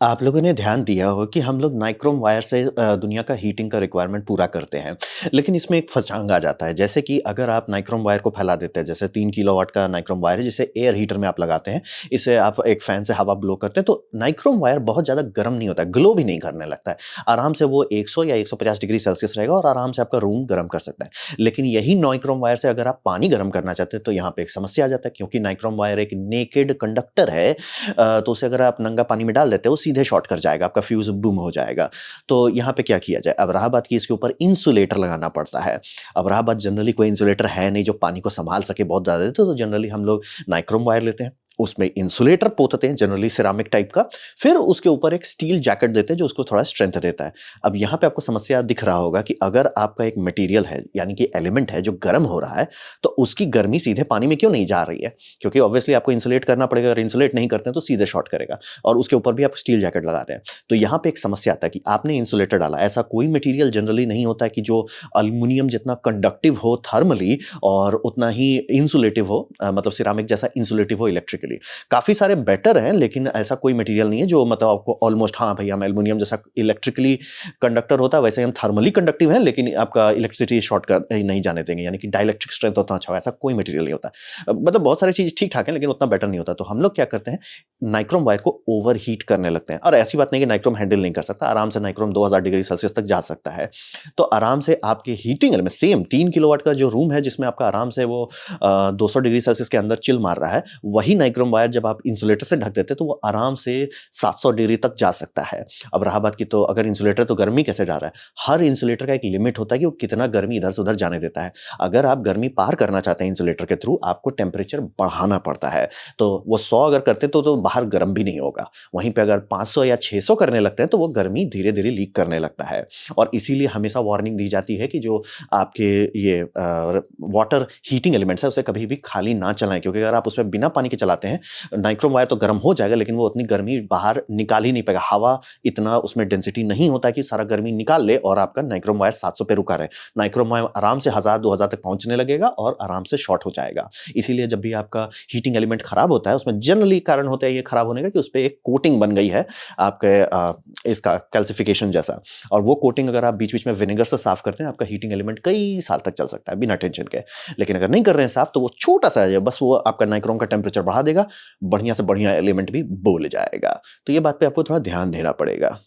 आप लोगों ने ध्यान दिया हो कि हम लोग नाइक्रोम वायर से दुनिया का हीटिंग का रिक्वायरमेंट पूरा करते हैं। लेकिन इसमें एक फचांग आ जाता है, जैसे कि अगर आप नाइक्रोम वायर को फैला देते हैं, जैसे 3 किलोवाट का नाइक्रोम वायर है, जिसे एयर हीटर में आप लगाते हैं, इसे आप एक फैन से हवा ब्लो करते हैं, तो नाइक्रोम वायर बहुत ज़्यादा गर्म नहीं होता है, ग्लो भी नहीं करने लगता है। आराम से वो 100 या 150 डिग्री सेल्सियस रहेगा और आराम से आपका रूम गर्म कर सकता है। लेकिन यही नाइक्रोम वायर से अगर आप पानी गर्म करना चाहते हैं, तो यहाँ पे एक समस्या आ जाता है, क्योंकि नाइक्रोम वायर एक नेकेड कंडक्टर है। तो उसे अगर आप नंगा पानी में डाल देते हो, वो सीधे शॉर्ट कर जाएगा, आपका फ्यूज़ बूम हो जाएगा। तो यहाँ पे क्या किया जाए? अब रहा बात कि इसके ऊपर इंसुलेटर लगाना पड़ता है। अब रहा बात, जनरली कोई इंसुलेटर है नहीं जो पानी को सँभाल सके बहुत ज़्यादा, तो जनरली हम लोग नाइक्रोम वायर लेते हैं, उसमें इंसुलेटर पोतते हैं, जनरली सिरेमिक टाइप का, फिर उसके ऊपर एक स्टील जैकेट देते हैं जो उसको थोड़ा स्ट्रेंथ देता है। अब यहाँ पे आपको समस्या दिख रहा होगा कि अगर आपका एक मटेरियल है, यानी कि एलिमेंट है जो गर्म हो रहा है, तो उसकी गर्मी सीधे पानी में क्यों नहीं जा रही है? क्योंकि ऑब्वियसली आपको इंसुलेट करना पड़ेगा, अगर इंसुलेट नहीं करते हैं तो सीधे शॉर्ट करेगा और उसके ऊपर भी आप स्टील जैकेट लगा रहे हैं। तो यहाँ पे एक समस्या आता है कि आपने इंसुलेटर डाला, ऐसा कोई मटेरियल जनरली नहीं होता है कि जो एल्युमिनियम जितना कंडक्टिव हो थर्मली और उतना ही इंसुलेटिव हो, मतलब सिरेमिक जैसा इंसुलेटिव हो इलेक्ट्रिकली। काफ़ी सारे बेटर हैं, लेकिन ऐसा कोई मटेरियल नहीं है जो मतलब आपको ऑलमोस्ट, हाँ भई, हम एल्युमिनियम जैसा इलेक्ट्रिकली कंडक्टर होता है, वैसे ही हम थर्मली कंडक्टिव हैं, लेकिन आपका इलेक्ट्रिसिटी शॉर्ट कर नहीं जाने देंगे, यानी कि डाइलेक्ट्रिक स्ट्रेंथ उतना अच्छा हो, ऐसा कोई मटेरियल नहीं होता। मतलब बहुत सारी चीज़ ठीक-ठाक हैं, लेकिन उतना बेटर नहीं होता। तो हम लोग क्या करते हैं, नाइक्रोम वायर को ओवरहीट करने लगते हैं, और ऐसी बात नहीं कि नाइक्रोम हैंडल नहीं कर सकता, आराम से नाइक्रोम 2000 डिग्री सेल्सियस तक जा सकता है। तो आराम से आपके हीटिंग एलिमेंट सेम 3 किलोवाट का जो रूम है, जिसमें आपका आराम से वो 200 डिग्री सेल्सियस के अंदर चिल मार रहा है, वही नाइक्रोम वायर जब आप इंसुलेटर से ढक देते हैं, तो वो आराम से 700 डिग्री तक जा सकता है। अब रहा बात की, तो अगर इंसुलेटर तो गर्मी कैसे जा रहा है? हर इंसुलेटर का एक लिमिट होता है कि वो कितना गर्मी इधर से उधर जाने देता है। अगर आप गर्मी पार करना चाहते हैं इंसुलेटर के थ्रू, आपको टेम्परेचर बढ़ाना पड़ता है। तो वो 100 अगर करते तो बाहर गर्म भी नहीं होगा। वहीं पे अगर 500 या 600 करने लगते हैं, तो वो गर्मी धीरे-धीरे लीक करने लगता है। और इसीलिए हमेशा वार्निंग दी जाती है कि जो आपके ये वाटर हीटिंग एलिमेंट्स है, उसे कभी भी खाली ना चलाएँ, क्योंकि अगर आप उसमें बिना पानी के चलाते हैं, नाइक्रोम वायर तो गर्म हो जाएगा, लेकिन वो उतनी गर्मी बाहर निकाल ही नहीं पाएगा। हवा इतना उसमें डेंसिटी नहीं होता है कि सारा गर्मी निकाल ले और आपका नाइक्रोम वायर 700 पे रुका रहे। नाइक्रोम वायर आराम से 1000-2000 तक पहुँचने लगेगा और आराम से शॉर्ट हो जाएगा। इसीलिए जब भी आपका हीटिंग एलिमेंट खराब होता है, उसमें जनरली कारण होता है ये खराब होने का कि उसपे एक कोटिंग बन गई है आपके इसका कैल्सिफिकेशन जैसा, और वो कोटिंग अगर आप बीच-बीच में विनेगर से साफ करते हैं, आपका हीटिंग एलिमेंट कई साल तक चल सकता है बिना टेंशन के। लेकिन अगर नहीं कर रहे हैं साफ, तो वो छोटा-सा है, बस वो आपका नाइक्रोम का टेम्परेचर बढ़ा देगा, बढ़िया से बढ़िया एलिमेंट भी बोल जाएगा। तो ये बात पे आपको थोड़ा ध्यान देना पड़ेगा।